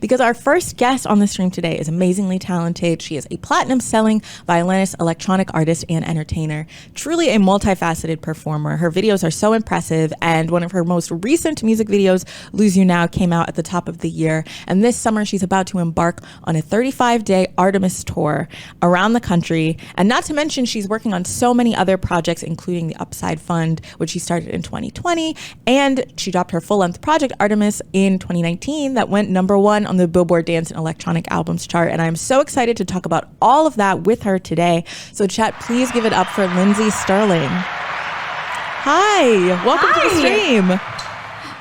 because our first guest on the stream today is amazingly talented. She is a platinum-selling violinist, electronic artist, and entertainer. Truly a multifaceted performer. Her videos are so impressive, and one of her most recent music videos, Lose You Now, came out at the top of the year. And this summer, she's about to embark on a 35-day Artemis Tour around the country. And not to mention, she's working on so many other projects, including the Upside Fund, which she started in 2020. And she dropped her full-length project, Artemis, in 2019 that went #1 on the Billboard Dance and Electronic Albums chart. And I'm so excited to talk about all of that with her today. So chat, please give it up for Lindsey Stirling. Hi, welcome to the stream.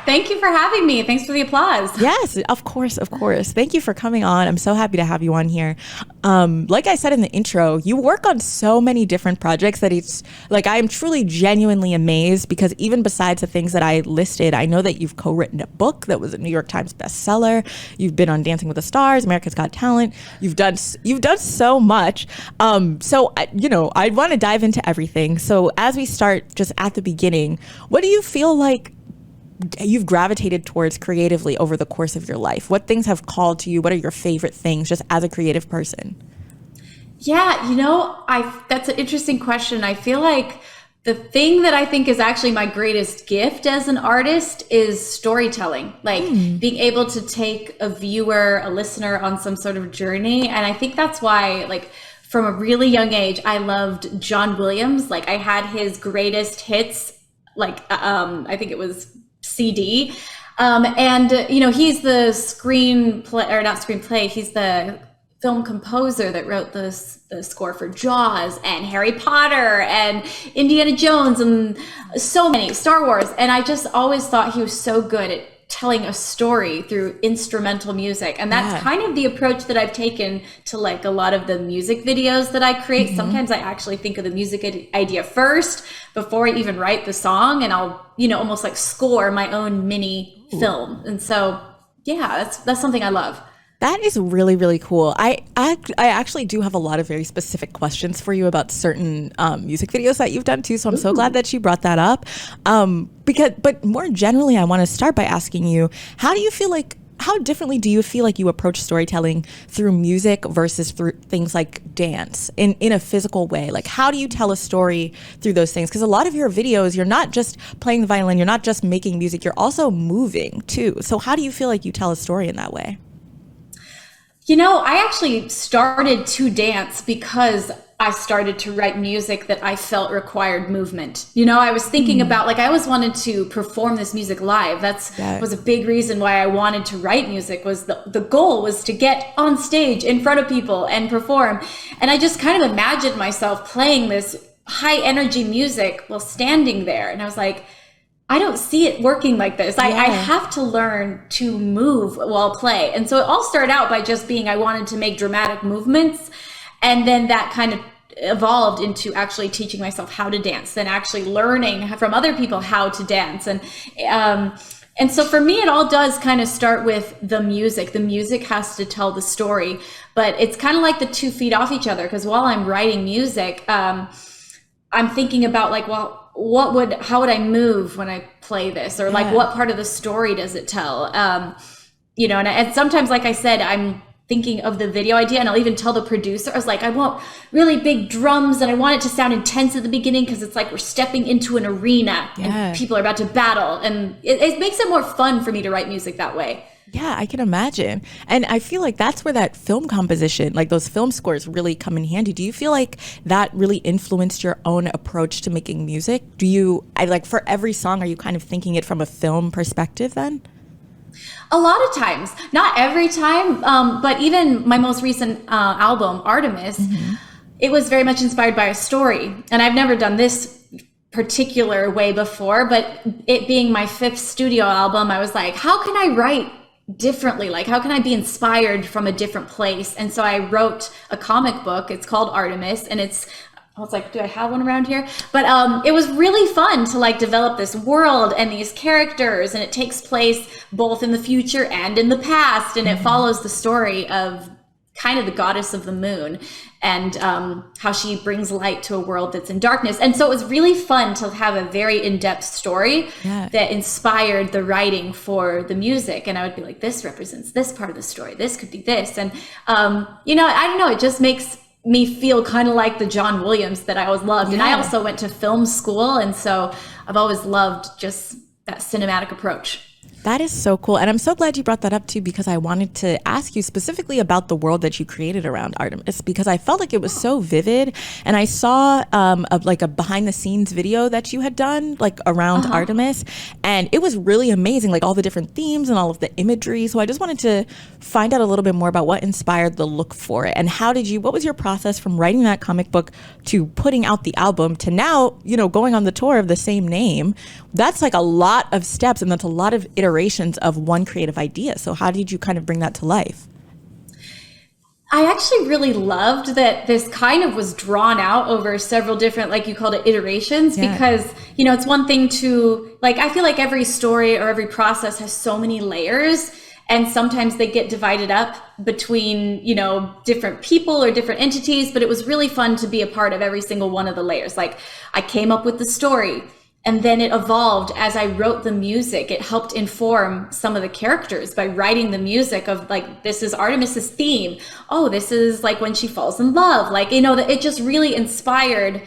Thank you for having me. Thanks for the applause. Yes, of course. Thank you for coming on. I'm so happy to have you on here. Like I said in the intro, you work on so many different projects that it's like I am truly genuinely amazed, because even besides the things that I listed, I know that you've co-written a book that was a New York Times bestseller. You've been on Dancing with the Stars, America's Got Talent. You've done so much. I want to dive into everything. So as we start just at the beginning, what do you feel like you've gravitated towards creatively over the course of your life? What things have called to you? What are your favorite things just as a creative person? Yeah, that's an interesting question. I feel like the thing that I think is actually my greatest gift as an artist is storytelling, like being able to take a viewer, a listener on some sort of journey. And I think that's why, like, from a really young age, I loved John Williams. Like, I had his greatest hits, I think it was CD. He's the he's the film composer that wrote the score for Jaws and Harry Potter and Indiana Jones and so many, Star Wars. And I just always thought he was so good at telling a story through instrumental music. And that's kind of the approach that I've taken to like a lot of the music videos that I create. Sometimes I actually think of the music idea first before I even write the song, and I'll, almost like score my own mini film. And so, yeah, that's something I love. That is really, really cool. I actually do have a lot of very specific questions for you about certain music videos that you've done too. So I'm so glad that you brought that up. But more generally, I want to start by asking you, how differently do you feel like you approach storytelling through music versus through things like dance in a physical way? Like, how do you tell a story through those things? Because a lot of your videos, you're not just playing the violin, you're not just making music, you're also moving too. So how do you feel like you tell a story in that way? I actually started to dance because I started to write music that I felt required movement. I was thinking about, like, I always wanted to perform this music live. Was a big reason why I wanted to write music. Was the goal was to get on stage in front of people and perform. And I just kind of imagined myself playing this high energy music while standing there. And I was like, I don't see it working like this. I have to learn to move while play. And so it all started out by just being, I wanted to make dramatic movements. And then that kind of evolved into actually teaching myself how to dance, then actually learning from other people how to dance. And so for me, it all does kind of start with the music. The music has to tell the story, but it's kind of like the 2 feet off each other. Because while I'm writing music, I'm thinking about, like, well, how would I move when I play this? Or like, what part of the story does it tell? And sometimes, like I said, I'm thinking of the video idea, and I'll even tell the producer, I was like, I want really big drums, and I want it to sound intense at the beginning, because it's like we're stepping into an arena and people are about to battle. And it makes it more fun for me to write music that way. Yeah, I can imagine. And I feel like that's where that film composition, like those film scores, really come in handy. Do you feel like that really influenced your own approach to making music? For every song, are you kind of thinking it from a film perspective then? A lot of times, not every time, but even my most recent album, Artemis, it was very much inspired by a story. And I've never done this particular way before, but it being my 5th studio album, I was like, how can I write differently? Like, how can I be inspired from a different place? And so I wrote a comic book. It's called Artemis, and I was like, do I have one around here? But it was really fun to like develop this world and these characters, and it takes place both in the future and in the past, and it follows the story of kind of the goddess of the moon, and how she brings light to a world that's in darkness. And so it was really fun to have a very in-depth story that inspired the writing for the music. And I would be like, this represents this part of the story. This could be this. And, you know, I don't know, it just makes me feel kind of like the John Williams that I always loved. And I also went to film school. And so I've always loved just that cinematic approach. That is so cool. And I'm so glad you brought that up too, because I wanted to ask you specifically about the world that you created around Artemis, because I felt like it was so vivid. And I saw a behind the scenes video that you had done like around Artemis, and it was really amazing, like all the different themes and all of the imagery. So I just wanted to find out a little bit more about what inspired the look for it, and what was your process from writing that comic book to putting out the album to now, you know, going on the tour of the same name. That's like a lot of steps, and that's a lot of iterations of one creative idea. So how did you kind of bring that to life? I actually really loved that this kind of was drawn out over several different, like you called it, iterations, because, you know, it's one thing to, like, I feel like every story or every process has so many layers, and sometimes they get divided up between, you know, different people or different entities, but it was really fun to be a part of every single one of the layers. Like, I came up with the story, and then it evolved as I wrote the music. It helped inform some of the characters by writing the music of, like, this is Artemis's theme. Oh, this is like when she falls in love. Like, you know, it just really inspired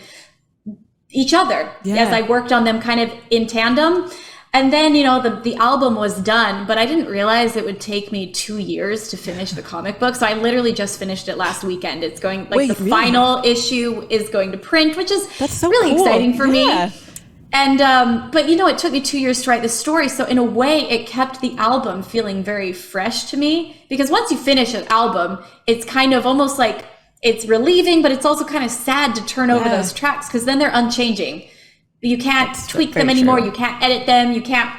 each other as I worked on them kind of in tandem. And then, you know, the album was done, but I didn't realize it would take me 2 years to finish the comic book. So I literally just finished it last weekend. It's going, like, final issue is going to print, which is really exciting for me. And, but you know, it took me 2 years to write the story. So in a way, it kept the album feeling very fresh to me, because once you finish an album, it's kind of almost like it's relieving, but it's also kind of sad to turn over those tracks, because then they're unchanging. You can't tweak them anymore. You can't edit them. You can't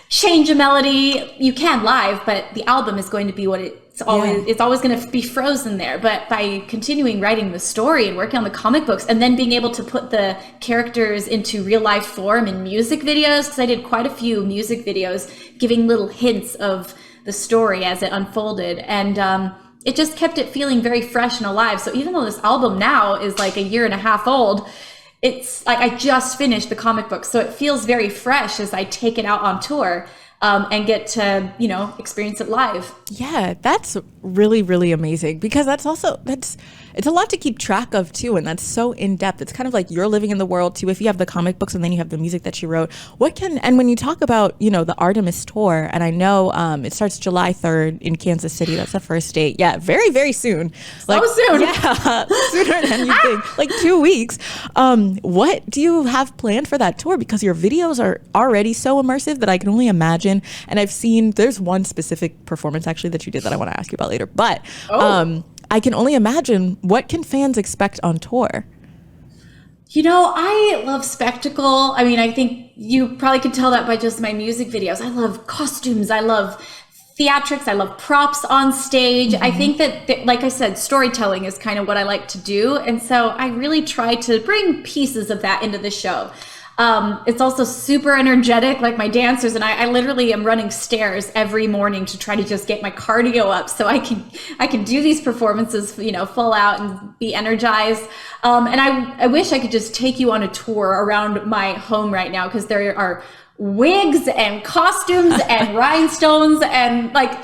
change a melody. You can live, but the album is going to be what it's always, it's always going to be frozen there. But by continuing writing the story and working on the comic books, and then being able to put the characters into real life form in music videos, because I did quite a few music videos giving little hints of the story as it unfolded. And it just kept it feeling very fresh and alive. So even though this album now is like a year and a half old, it's like I just finished the comic book. So it feels very fresh as I take it out on tour. And get to, you know, experience it live. Yeah, that's really, really amazing, because it's a lot to keep track of too, and that's so in depth. It's kind of like you're living in the world too. If you have the comic books and then you have the music that you wrote, and when you talk about, you know, the Artemis Tour, and I know it starts July 3rd in Kansas City. That's the first date. Yeah, very, very soon. Like, soon. Yeah, sooner than you think. Like 2 weeks. What do you have planned for that tour? Because your videos are already so immersive that I can only imagine. And I've seen, there's one specific performance actually that you did that I want to ask you about later. But I can only imagine, what can fans expect on tour? You know, I love spectacle. I mean, I think you probably could tell that by just my music videos. I love costumes. I love theatrics. I love props on stage. I think that, like I said, storytelling is kind of what I like to do. And so I really try to bring pieces of that into the show. It's also super energetic, like my dancers, and I literally am running stairs every morning to try to just get my cardio up so I can do these performances, you know, full out and be energized. And I wish I could just take you on a tour around my home right now, because there are wigs and costumes and rhinestones, and like,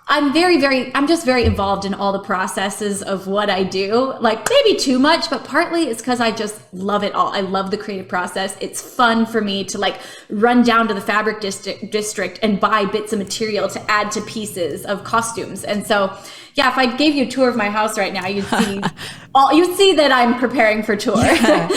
I'm just very involved in all the processes of what I do, like maybe too much, but partly it's because I just love it all. I love the creative process. It's fun for me to like run down to the fabric district and buy bits of material to add to pieces of costumes. And so, yeah, if I gave you a tour of my house right now, you'd see that I'm preparing for tour. Yeah,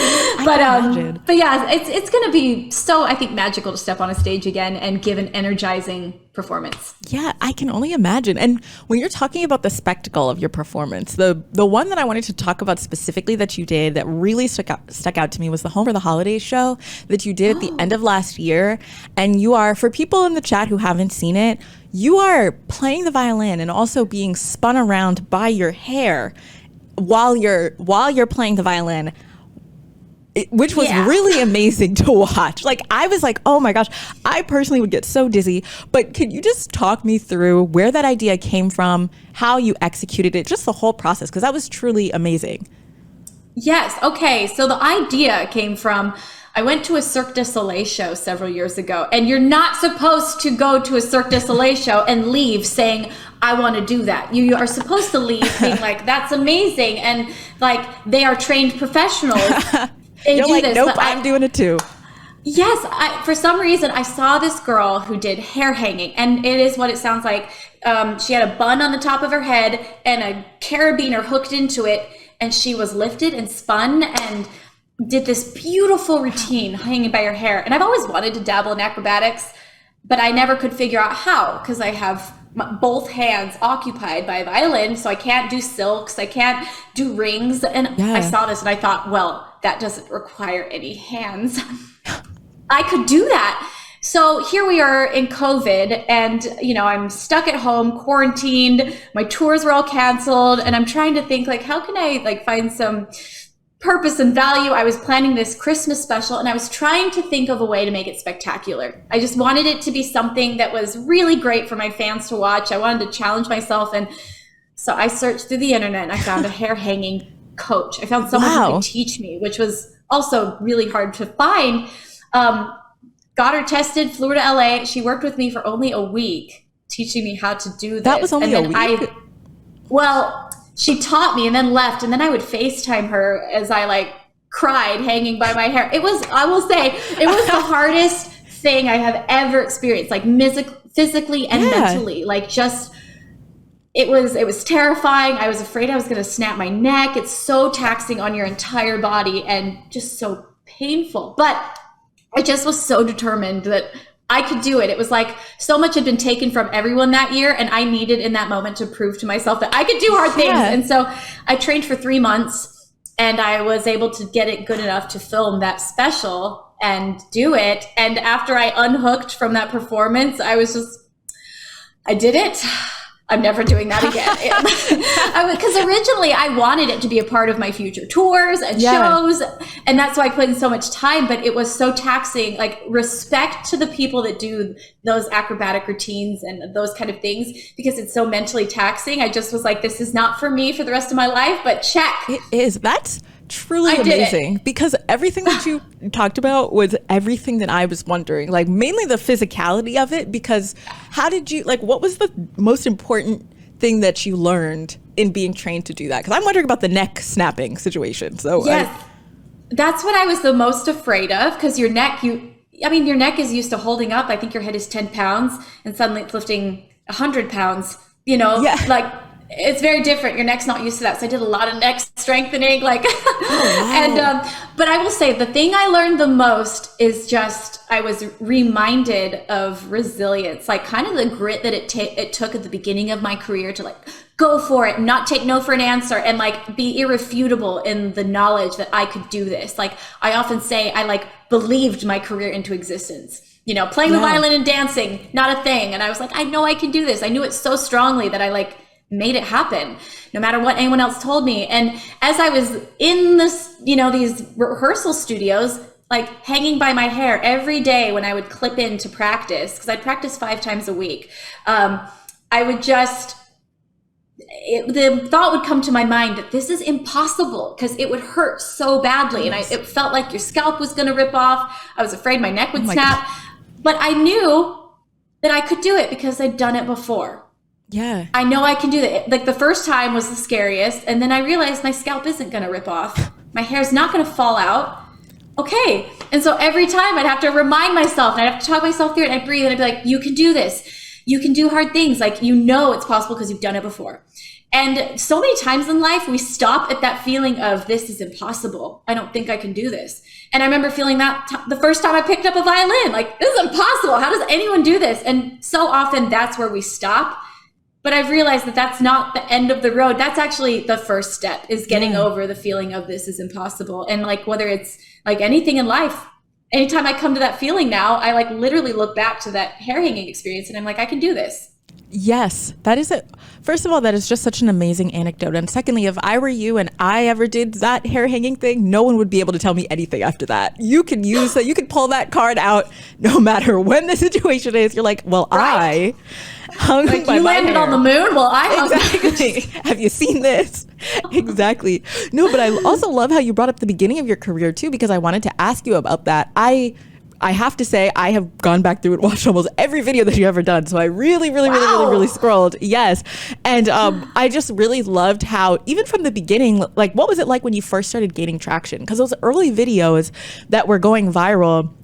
but yeah, it's going to be so, I think, magical to step on a stage again and give an energizing performance. Yeah, I can only imagine. And when you're talking about the spectacle of your performance, the one that I wanted to talk about specifically that you did that really stuck out to me was the Home for the Holidays show that you did at the end of last year. And you are, for people in the chat who haven't seen it, you are playing the violin and also being spun around by your hair while you're playing the violin. which was really amazing to watch. Like, I was like, oh my gosh, I personally would get so dizzy. But can you just talk me through where that idea came from, how you executed it, just the whole process? Because that was truly amazing. Yes. Okay. So the idea came from, I went to a Cirque du Soleil show several years ago, and you're not supposed to go to a Cirque du Soleil show and leave saying, I want to do that. You are supposed to leave being like, that's amazing. And like, they are trained professionals. You're like, nope, I'm doing it too. Yes. For some reason, I saw this girl who did hair hanging, and it is what it sounds like. She had a bun on the top of her head and a carabiner hooked into it, and she was lifted and spun and did this beautiful routine hanging by her hair. And I've always wanted to dabble in acrobatics, but I never could figure out how, because I have both hands occupied by a violin, so I can't do silks, I can't do rings. And I saw this and I thought, well, that doesn't require any hands. I could do that. So here we are in COVID, and I'm stuck at home, quarantined, my tours were all canceled, and I'm trying to think, like, how can I like find some purpose and value? I was planning this Christmas special, and I was trying to think of a way to make it spectacular. I just wanted it to be something that was really great for my fans to watch. I wanted to challenge myself. And so I searched through the internet and I found a hair hanging coach. I found someone who could teach me, which was also really hard to find. Got her tested, flew her to LA. She worked with me for only a week, teaching me how to do this. That was only a week? She taught me and then left, and then I would FaceTime her as I like cried hanging by my hair. It was, I will say, it was the hardest thing I have ever experienced, like physically and mentally. Like, just, it was terrifying. I was afraid I was going to snap my neck. It's so taxing on your entire body and just so painful. But I just was so determined that I could do it. It was like so much had been taken from everyone that year, and I needed in that moment to prove to myself that I could do hard things. And so I trained for 3 months, and I was able to get it good enough to film that special and do it. And after I unhooked from that performance, I did it. I'm never doing that again. Because originally I wanted it to be a part of my future tours and shows. And that's why I put in so much time, but it was so taxing. Like, respect to the people that do those acrobatic routines and those kind of things, because it's so mentally taxing. I just was like, this is not for me for the rest of my life, but check. It is. That's truly amazing, because everything that you talked about was everything that I was wondering, like mainly the physicality of it, because how did you, like, what was the most important thing that you learned in being trained to do that? Because I'm wondering about the neck snapping situation. So that's what I was the most afraid of, because your neck is used to holding up. I think your head is 10 pounds and suddenly it's lifting 100 pounds, like, it's very different. Your neck's not used to that. So I did a lot of neck strengthening, like, but I will say the thing I learned the most is just, I was reminded of resilience, like kind of the grit that it took at the beginning of my career to like go for it, not take no for an answer, and like be irrefutable in the knowledge that I could do this. Like, I often say I like believed my career into existence. Playing the violin and dancing, not a thing. And I was like, I know I can do this. I knew it so strongly that I like made it happen no matter what anyone else told me. And as I was in this, these rehearsal studios, like hanging by my hair every day when I would clip in to practice, because I'd practice 5 times a week, I would just, the thought would come to my mind that this is impossible, because it would hurt so badly. And it felt like your scalp was going to rip off. I was afraid my neck would snap. But I knew that I could do it because I'd done it before. Yeah. I know I can do that. Like, the first time was the scariest. And then I realized my scalp isn't going to rip off. My hair's not going to fall out. Okay. And so every time I'd have to remind myself, and I'd have to talk myself through it, and I'd breathe, and I'd be like, you can do this. You can do hard things. Like, it's possible because you've done it before. And so many times in life, we stop at that feeling of, this is impossible. I don't think I can do this. And I remember feeling that the first time I picked up a violin, like, this is impossible. How does anyone do this? And so often that's where we stop. But I've realized that that's not the end of the road. That's actually the first step, is getting over the feeling of this is impossible. And like, whether it's like anything in life, anytime I come to that feeling now, I like literally look back to that hair hanging experience and I'm like, I can do this. Yes, that is it. First of all, that is just such an amazing anecdote. And secondly, if I were you and I ever did that hair hanging thing, no one would be able to tell me anything after that. You can use that. You can pull that card out no matter when the situation is. You're like, well, Right. I hung Like, by you my landed hair. on the moon? Well, I hung Exactly. Have you seen this? Exactly. No, but I also love how you brought up the beginning of your career too, because I wanted to ask you about that. I have to say, I have gone back through and watched almost every video that you've ever done. So I really scrolled. Yes. And I just really loved how, even from the beginning, like, what was it like when you first started gaining traction? Because those early videos that were going viral,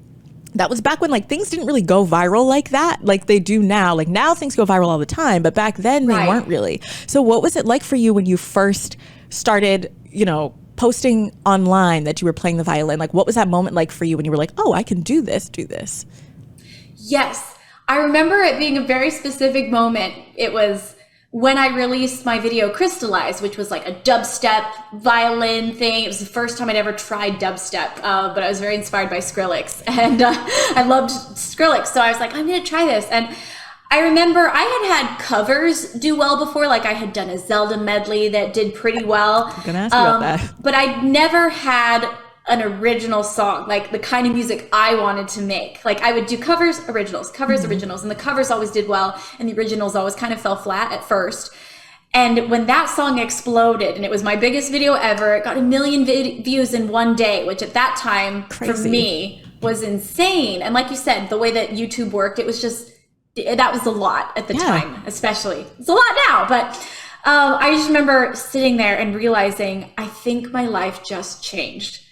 that was back when like things didn't really go viral like that, like they do now. Like now things go viral all the time, but back then they weren't really. So what was it like for you when you first started, posting online that you were playing the violin? Like, what was that moment like for you when you were like, oh, I can do this? Yes. I remember it being a very specific moment. It was when I released my video Crystallize, which was like a dubstep violin thing. It was the first time I'd ever tried dubstep, but I was very inspired by Skrillex, and I loved Skrillex. So I was like, I'm going to try this. And I remember I had covers do well before. Like I had done a Zelda medley that did pretty well. I'm going to ask you about that. But I'd never had an original song, like the kind of music I wanted to make. Like I would do covers, originals, originals, and the covers always did well, and the originals always kind of fell flat at first. And when that song exploded, and it was my biggest video ever, it got 1 million views in one day, which at that time for me was insane. And like you said, the way that YouTube worked, it was just, that was a lot at the time, especially. It's a lot now, but I just remember sitting there and realizing, I think my life just changed.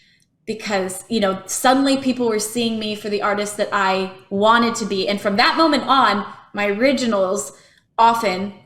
Because, suddenly people were seeing me for the artist that I wanted to be. And from that moment on, my originals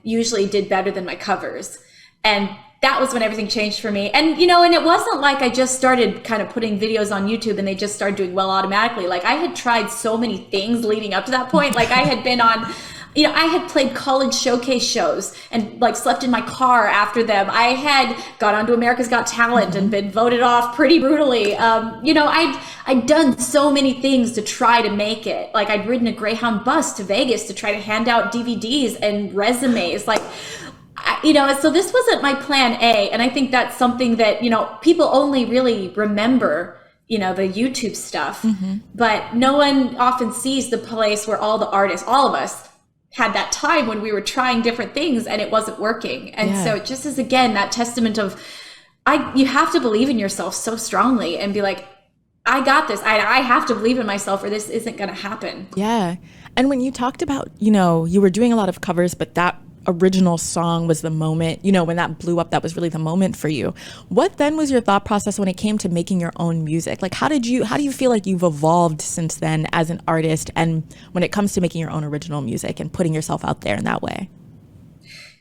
usually did better than my covers. And that was when everything changed for me. And, and it wasn't like I just started kind of putting videos on YouTube and they just started doing well automatically. Like I had tried so many things leading up to that point. Like I had been on, I had played college showcase shows and like slept in my car after them. I had got onto America's Got Talent and been voted off pretty brutally. I'd done so many things to try to make it. Like I'd ridden a Greyhound bus to Vegas to try to hand out DVDs and resumes. Like, so this wasn't my plan A. And I think that's something that, people only really remember, the YouTube stuff, but no one often sees the place where all the artists, all of us, had that time when we were trying different things and it wasn't working. And so it just is, again, that testament of, you have to believe in yourself so strongly and be like, I got this. I have to believe in myself or this isn't going to happen. Yeah. And when you talked about, you were doing a lot of covers, but that original song was the moment, when that blew up, that was really the moment for you. What then was your thought process when it came to making your own music? Like, how do you feel like you've evolved since then as an artist and when it comes to making your own original music and putting yourself out there in that way?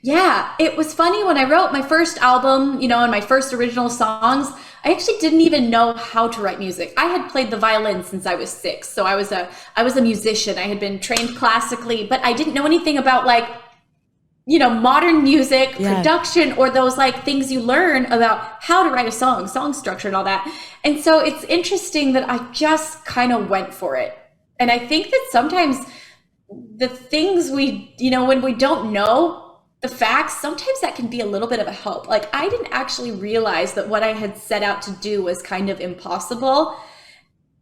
Yeah, it was funny when I wrote my first album, and my first original songs, I actually didn't even know how to write music. I had played the violin since I was 6. So I was a musician. I had been trained classically, but I didn't know anything about like, modern music, production, or those like things you learn about how to write a song structure and all that. And so it's interesting that I just kind of went for it. And I think that sometimes the things we, when we don't know the facts, sometimes that can be a little bit of a help. Like I didn't actually realize that what I had set out to do was kind of impossible.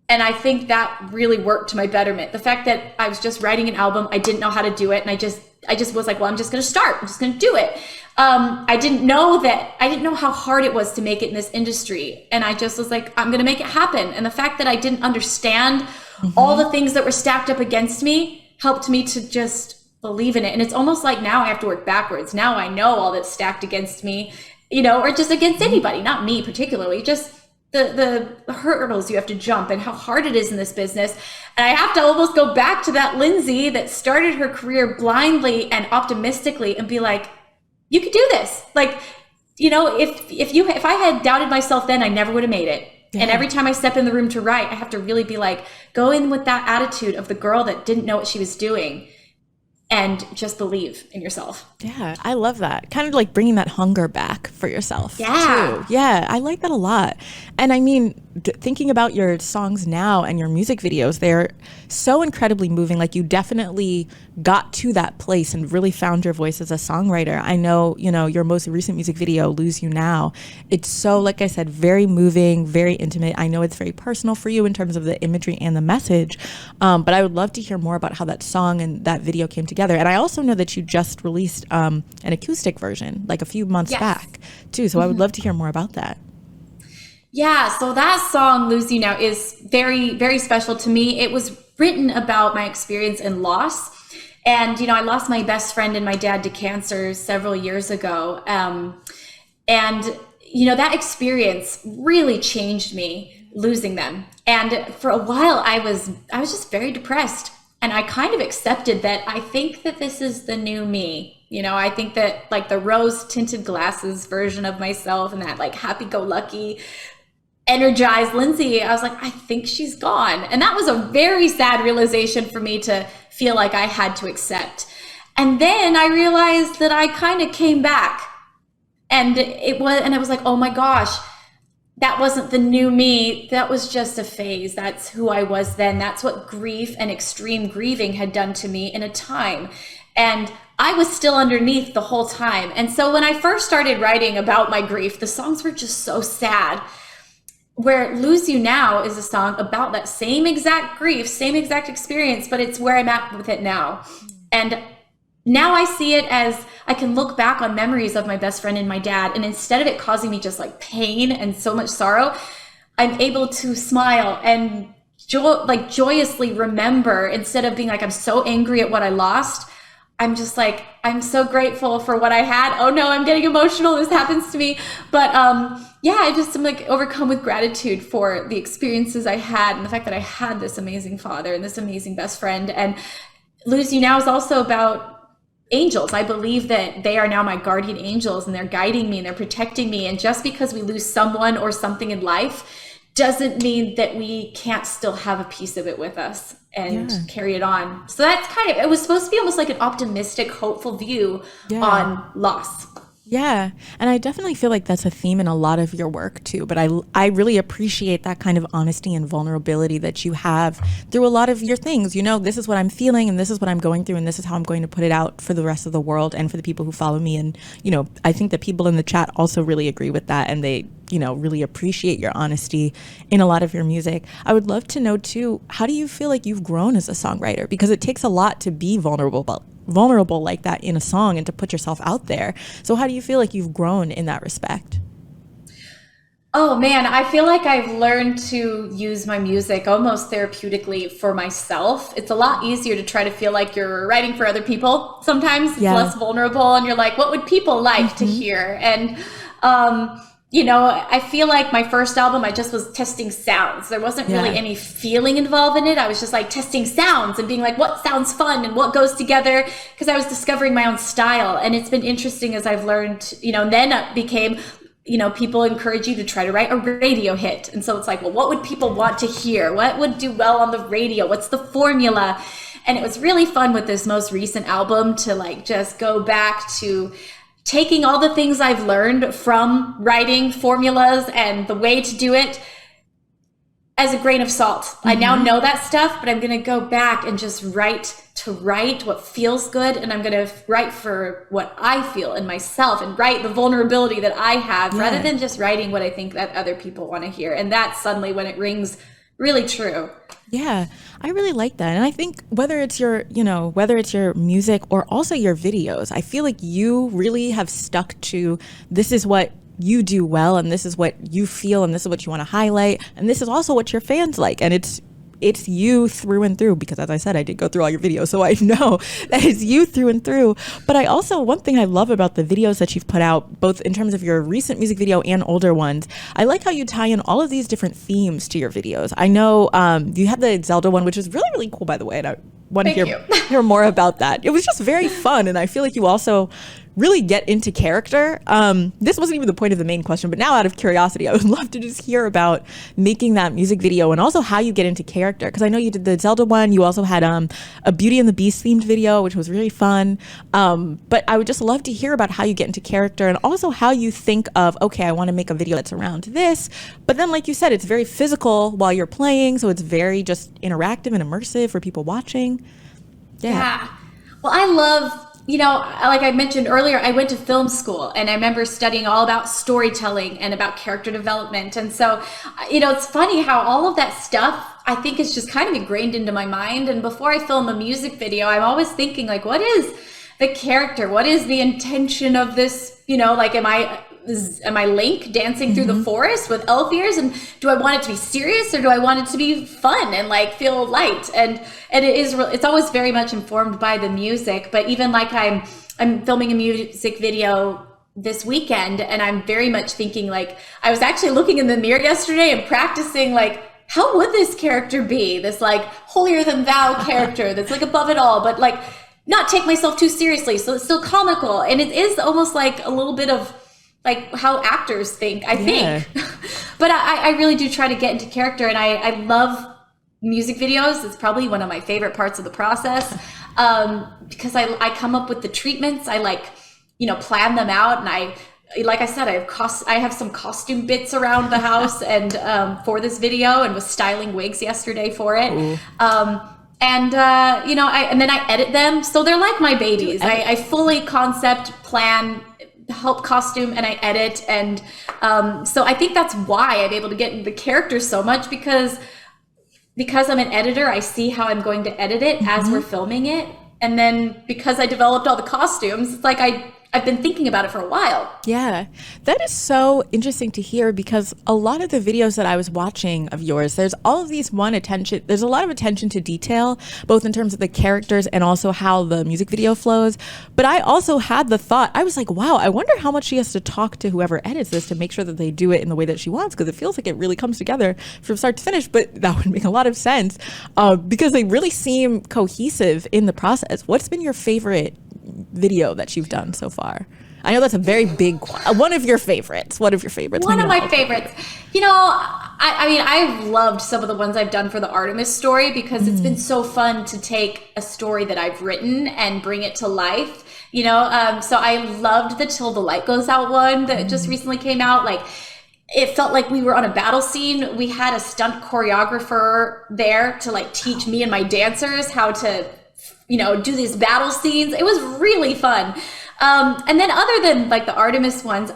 And I think that really worked to my betterment. The fact that I was just writing an album, I didn't know how to do it. And I just was like, well, I'm just going to start. I'm just going to do it. I didn't know how hard it was to make it in this industry. And I just was like, I'm going to make it happen. And the fact that I didn't understand all the things that were stacked up against me helped me to just believe in it. And it's almost like now I have to work backwards. Now I know all that's stacked against me, or just against anybody, not me particularly, just the hurdles you have to jump and how hard it is in this business. And I have to almost go back to that Lindsey that started her career blindly and optimistically and be like, you could do this. Like, if I had doubted myself then, I never would have made it. And every time I step in the room to write, I have to really be like, go in with that attitude of the girl that didn't know what she was doing and just believe in yourself. Yeah, I love that. Kind of like bringing that hunger back for yourself. Yeah. Too. Yeah, I like that a lot. And I mean, thinking about your songs now and your music videos, they're so incredibly moving. Like, you definitely got to that place and really found your voice as a songwriter. I know, you know, your most recent music video, Lose You Now, it's so, like I said, very moving, very intimate. I know it's very personal for you in terms of the imagery and the message, but I would love to hear more about how that song and that video came together. And I also know that you just released an acoustic version like a few months back too, so I would love to hear more about that. Yeah, so that song, Lose You Now, is very, very special to me. It was written about my experience in loss. And, you know, I lost my best friend and my dad to cancer several years ago. And, you know, that experience really changed me, losing them. And for a while, I was just very depressed. And I kind of accepted that I think that this is the new me. You know, I think that like the rose tinted glasses version of myself and that like happy-go-lucky, energized Lindsey, I was like, I think she's gone. And that was a very sad realization for me to feel like I had to accept. And then I realized that I kind of came back, and it was like, oh my gosh, that wasn't the new me. That was just a phase. That's who I was then. That's what grief and extreme grieving had done to me in a time. And I was still underneath the whole time. And so when I first started writing about my grief, the songs were just so sad. Where Lose You Now is a song about that same exact grief, same exact experience, but it's where I'm at with it now. And now I see it as I can look back on memories of my best friend and my dad, and instead of it causing me just like pain and so much sorrow, I'm able to smile and joyously remember, instead of being like, I'm so angry at what I lost. I'm just like, I'm so grateful for what I had. Oh no, I'm getting emotional. This happens to me. But yeah, I just am like overcome with gratitude for the experiences I had and the fact that I had this amazing father and this amazing best friend. And Lose You Now is also about angels. I believe that they are now my guardian angels, and they're guiding me and they're protecting me. And just because we lose someone or something in life doesn't mean that we can't still have a piece of it with us and carry it on. So that's kind of, it was supposed to be almost like an optimistic, hopeful view on loss. Yeah. And I definitely feel like that's a theme in a lot of your work too. But I really appreciate that kind of honesty and vulnerability that you have through a lot of your things. You know, this is what I'm feeling and this is what I'm going through and this is how I'm going to put it out for the rest of the world and for the people who follow me. And, you know, I think that people in the chat also really agree with that, and they, you know, really appreciate your honesty in a lot of your music. I would love to know too, how do you feel like you've grown as a songwriter? Because it takes a lot to be vulnerable like that in a song and to put yourself out there. So how do you feel like you've grown in that respect? Oh man, I feel like I've learned to use my music almost therapeutically for myself. It's a lot easier to try to feel like you're writing for other people. Sometimes it's less vulnerable and you're like, what would people like to hear? And you know, I feel like my first album, I just was testing sounds. There wasn't really any feeling involved in it. I was just like testing sounds and being like, what sounds fun and what goes together? Because I was discovering my own style. And it's been interesting as I've learned, you know, and then it became, you know, people encourage you to try to write a radio hit. And so it's like, well, what would people want to hear? What would do well on the radio? What's the formula? And it was really fun with this most recent album to like just go back to taking all the things I've learned from writing formulas and the way to do it as a grain of salt. I now know that stuff, but I'm going to go back and just write what feels good. And I'm going to write for what I feel in myself and write the vulnerability that I have rather than just writing what I think that other people want to hear. And that's suddenly when it rings really true. Yeah, I really like that. And I think whether it's your music or also your videos, I feel like you really have stuck to, this is what you do well, and this is what you feel, and this is what you want to highlight, and this is also what your fans like. And it's you through and through, because as I said, I did go through all your videos, so I know that it's you through and through. But I also, one thing I love about the videos that you've put out, both in terms of your recent music video and older ones, I like how you tie in all of these different themes to your videos. I know you had the Zelda one, which is really, really cool, by the way, and I want to hear more about that. It was just very fun, and I feel like you also really get into character. This wasn't even the point of the main question, but now out of curiosity, I would love to just hear about making that music video and also how you get into character. Because I know you did the Zelda one. You also had a Beauty and the Beast themed video, which was really fun. But I would just love to hear about how you get into character and also how you think of, okay, I want to make a video that's around this. But then, like you said, it's very physical while you're playing. So it's very just interactive and immersive for people watching. Yeah. Well, I love, like I mentioned earlier, I went to film school and I remember studying all about storytelling and about character development. And so, it's funny how all of that stuff I think is just kind of ingrained into my mind. And before I film a music video, I'm always thinking like, what is the character? What is the intention of this? Like, am I Link dancing through the forest with elf ears? And do I want it to be serious or do I want it to be fun and like feel light? And it's always very much informed by the music. But even like I'm filming a music video this weekend and I'm very much thinking like, I was actually looking in the mirror yesterday and practicing like, how would this character be? This like holier than thou character that's like above it all, but like not take myself too seriously. So it's still comical. And it is almost like a little bit of like how actors think, I think. But I really do try to get into character, and I love music videos. It's probably one of my favorite parts of the process, because I come up with the treatments. I like, plan them out, and like I said, I have some costume bits around the house and for this video, and was styling wigs yesterday for it. And then I edit them, so they're like my babies. I fully concept, plan, help costume, and I edit. And so I think that's why I'm able to get into the character so much, because I'm an editor, I see how I'm going to edit it as we're filming it. And then because I developed all the costumes, it's like I've been thinking about it for a while. Yeah, that is so interesting to hear, because a lot of the videos that I was watching of yours, there's all of these there's a lot of attention to detail, both in terms of the characters and also how the music video flows. But I also had the thought, I was like, wow, I wonder how much she has to talk to whoever edits this to make sure that they do it in the way that she wants, because it feels like it really comes together from start to finish. But that would make a lot of sense, because they really seem cohesive in the process. What's been your favorite video that you've done so far? I know that's a very big one of your favorites. One of your favorites. One of my favorites. I mean, I've loved some of the ones I've done for the Artemis story, because it's been so fun to take a story that I've written and bring it to life. So I loved the Till the Light Goes Out one that just recently came out. Like, it felt like we were on a battle scene. We had a stunt choreographer there to like teach me and my dancers how to do these battle scenes. It was really fun. And then other than like the Artemis ones,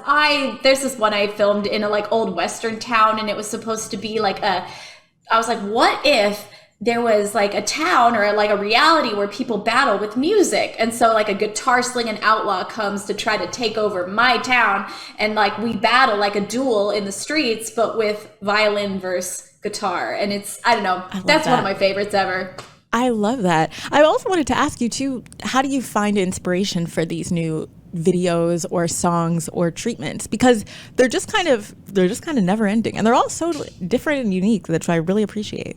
there's this one I filmed in a like old Western town, and it was supposed to be like I was like, what if there was like a town or like a reality where people battle with music? And so like a guitar slinging outlaw comes to try to take over my town, and like we battle like a duel in the streets, but with violin versus guitar. And I don't know, that's one of my favorites ever. I love that. I also wanted to ask you too, how do you find inspiration for these new videos or songs or treatments? Because they're just kind of never ending, and they're all so different and unique, that I really appreciate.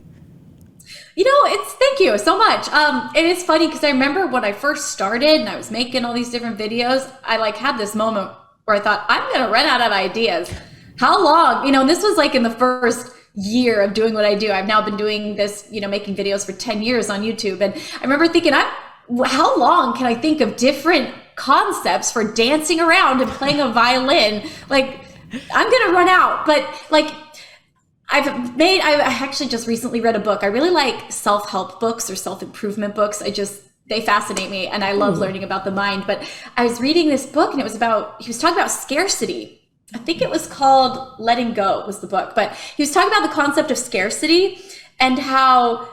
Thank you so much. It is funny because I remember when I first started and I was making all these different videos, I like had this moment where I thought, I'm going to run out of ideas. How long? This was like in the first year of doing what I do. I've now been doing this, making videos for 10 years on YouTube. And I remember thinking, how long can I think of different concepts for dancing around and playing a violin? Like, I'm going to run out. But like, I actually just recently read a book. I really like self-help books or self-improvement books. They fascinate me, and I love learning about the mind. But I was reading this book, and he was talking about scarcity. I think it was called Letting Go was the book, but he was talking about the concept of scarcity and how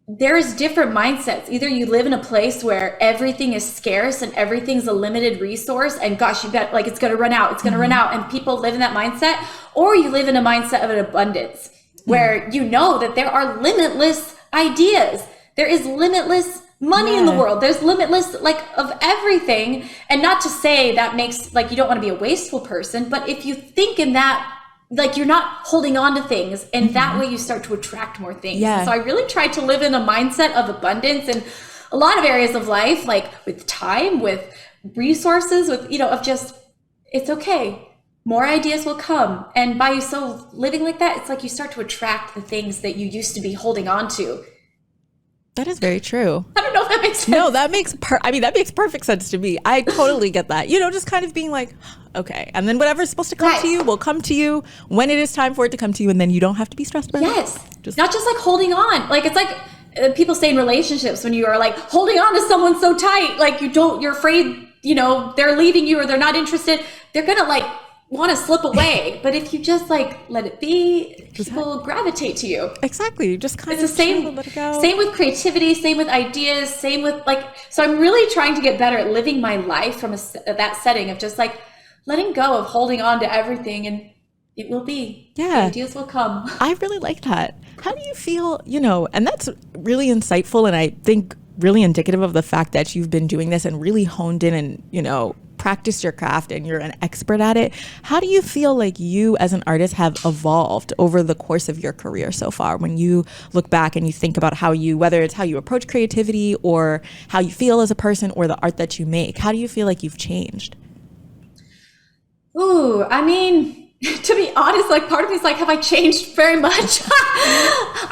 there's different mindsets. Either you live in a place where everything is scarce and everything's a limited resource, and gosh, you bet like it's going to run out, run out, and people live in that mindset, or you live in a mindset of an abundance where that there are limitless ideas. There is limitless money in the world. There's limitless of everything. And not to say that makes you don't want to be a wasteful person, but if you think in that, you're not holding on to things, and that way you start to attract more things. Yeah. So I really try to live in a mindset of abundance in a lot of areas of life, like with time, with resources with, of just, it's okay. More ideas will come. And by you so living like that, it's like you start to attract the things that you used to be holding on to. That is very true. I don't know if that makes sense. No, that makes that makes perfect sense to me. I totally get that. Just kind of being like, okay. And then whatever's supposed to come to you will come to you when it is time for it to come to you. And then you don't have to be stressed about it. Yes. Not just like holding on. Like, it's like people say in relationships when you are like holding on to someone so tight, like you're afraid, they're leaving you or they're not interested. They're going to like want to slip away. But if you just like let it be, people will gravitate to you. Exactly. Just kind of let it go. Same with creativity, same with ideas, same with so I'm really trying to get better at living my life from that setting of just like letting go of holding on to everything, and it will be. Yeah. The ideas will come. I really like that. How do you feel, and that's really insightful, and I think really indicative of the fact that you've been doing this and really honed in and, practiced your craft and you're an expert at it. How do you feel like you as an artist have evolved over the course of your career so far? When you look back and you think about whether it's how you approach creativity or how you feel as a person or the art that you make, how do you feel like you've changed? Ooh, I mean, to be honest, like part of me is like, have I changed very much?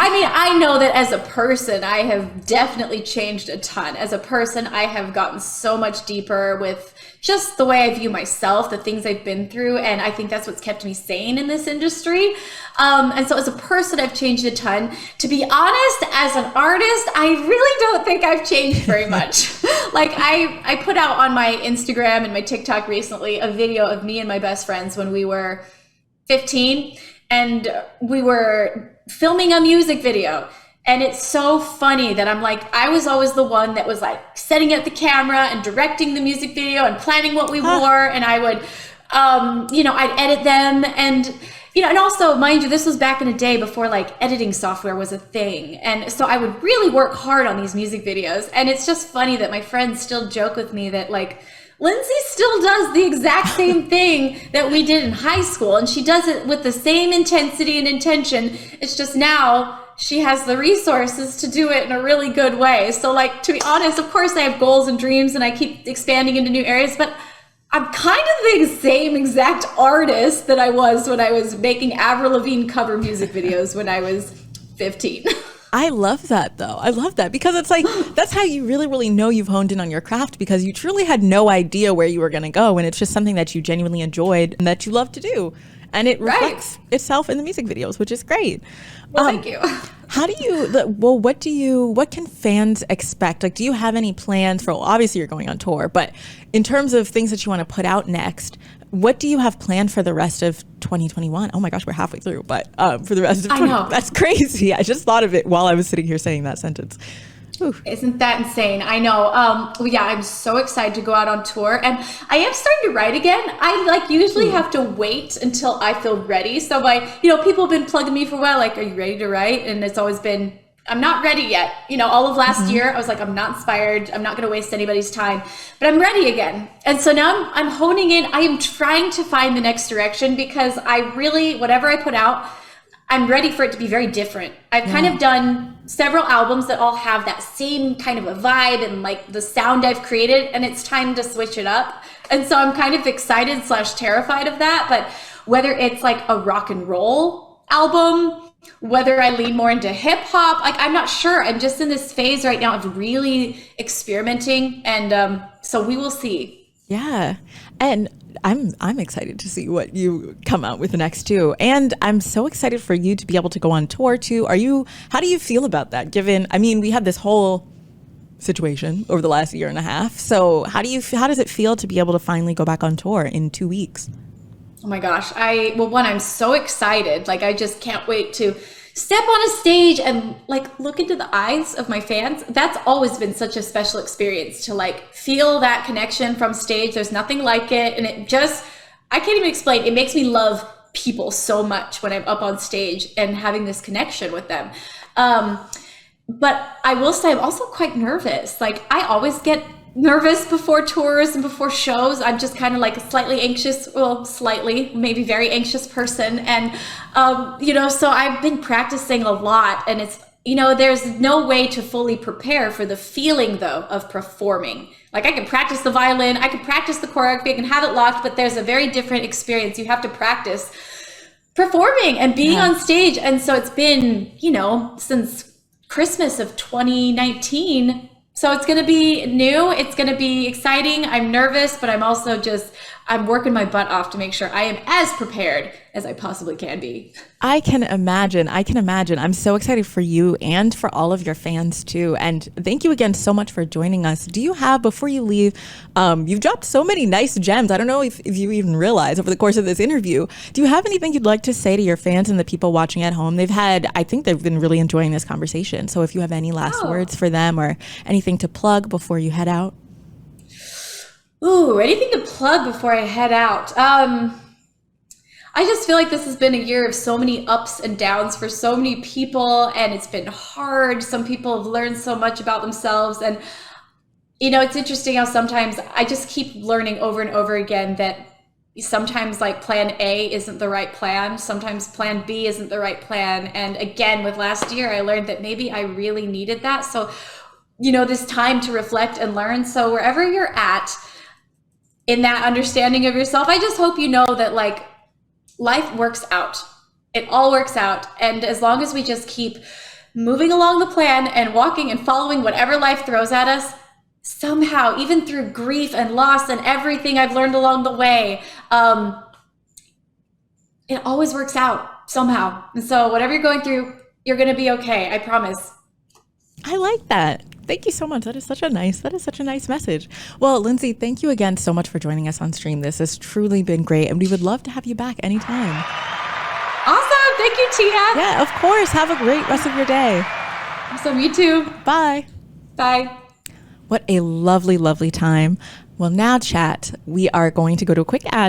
I mean, I know that as a person, I have definitely changed a ton. As a person, I have gotten so much deeper with just the way I view myself, the things I've been through. And I think that's what's kept me sane in this industry. And so as a person, I've changed a ton. To be honest, as an artist, I really don't think I've changed very much. Like I put out on my Instagram and my TikTok recently a video of me and my best friends when we were 15 and we were filming a music video. And it's so funny that I'm like, I was always the one that was like setting up the camera and directing the music video and planning what we wore. And I would, I'd edit them. And, and also, mind you, this was back in a day before like editing software was a thing. And so I would really work hard on these music videos. And it's just funny that my friends still joke with me that like, Lindsey still does the exact same thing that we did in high school. And she does it with the same intensity and intention. It's just now she has the resources to do it in a really good way. So like, to be honest, of course I have goals and dreams and I keep expanding into new areas, but I'm kind of the same exact artist that I was when I was making Avril Lavigne cover music videos when I was 15. I love that though. I love that because it's like, that's how you really, really know you've honed in on your craft, because you truly had no idea where you were going to go. And it's just something that you genuinely enjoyed and that you love to do. And it reflects itself in the music videos, which is great. Well, thank you. How do you, what can fans expect? Like, do you have any plans for, obviously you're going on tour, but in terms of things that you want to put out next, what do you have planned for the rest of 2021? Oh my gosh, we're halfway through, but for the rest of 2021, that's crazy. I just thought of it while I was sitting here saying that sentence. Ooh. Isn't that insane? I know. Yeah, I'm so excited to go out on tour, and I am starting to write again. I usually have to wait until I feel ready. So people have been plugging me for a while, like, are you ready to write? And it's always been, I'm not ready yet. All of last year, I was like, I'm not inspired. I'm not going to waste anybody's time, but I'm ready again. And so now I'm honing in. I am trying to find the next direction because I really, whatever I put out, I'm ready for it to be very different. I've kind of done several albums that all have that same kind of a vibe and like the sound I've created, and it's time to switch it up. And so I'm kind of excited / terrified of that. But whether it's like a rock and roll album, whether I lean more into hip hop, like I'm not sure. I'm just in this phase right now of really experimenting. And so we will see. Yeah. And I'm excited to see what you come out with next too. And I'm so excited for you to be able to go on tour too. How do you feel about that? We had this whole situation over the last year and a half. So how does it feel to be able to finally go back on tour in 2 weeks? Oh my gosh. I'm so excited. Like, I just can't wait to step on a stage and like look into the eyes of my fans. That's always been such a special experience to like feel that connection from stage. There's nothing like it. And I can't even explain. It makes me love people so much when I'm up on stage and having this connection with them. But I will say I'm also quite nervous. Like, I always get nervous before tours and before shows. I'm just kind of like a maybe very anxious person. And, so I've been practicing a lot, and it's, there's no way to fully prepare for the feeling though of performing. Like I can practice the violin, I can practice the choreography, I can have it locked, but there's a very different experience. You have to practice performing and being on stage. And so it's been, since Christmas of 2019. So it's going to be new. It's going to be exciting. I'm nervous, but I'm working my butt off to make sure I am as prepared as I possibly can be. I can imagine. I'm so excited for you and for all of your fans too. And thank you again so much for joining us. Do you have, before you leave, you've dropped so many nice gems. I don't know if you even realize over the course of this interview. Do you have anything you'd like to say to your fans and the people watching at home? I think they've been really enjoying this conversation. So if you have any last words for them or anything to plug before you head out. Ooh, anything to plug before I head out? I just feel like this has been a year of so many ups and downs for so many people, and it's been hard. Some people have learned so much about themselves, and it's interesting how sometimes I just keep learning over and over again that sometimes like plan A isn't the right plan. Sometimes plan B isn't the right plan. And again, with last year, I learned that maybe I really needed that. So, this time to reflect and learn. So wherever you're at, in that understanding of yourself, I just hope you know that like life works out. It all works out. And as long as we just keep moving along the plan and walking and following whatever life throws at us, somehow, even through grief and loss and everything I've learned along the way, it always works out somehow. And so whatever you're going through, you're going to be okay. I promise. I like that. Thank you so much. That is such a nice message. Well, Lindsey, thank you again so much for joining us on stream. This has truly been great, and we would love to have you back anytime. Awesome. Thank you, Tia. Yeah, of course. Have a great rest of your day. Awesome. You too. Bye. Bye. What a lovely, lovely time. Well, now, chat, we are going to go to a quick ad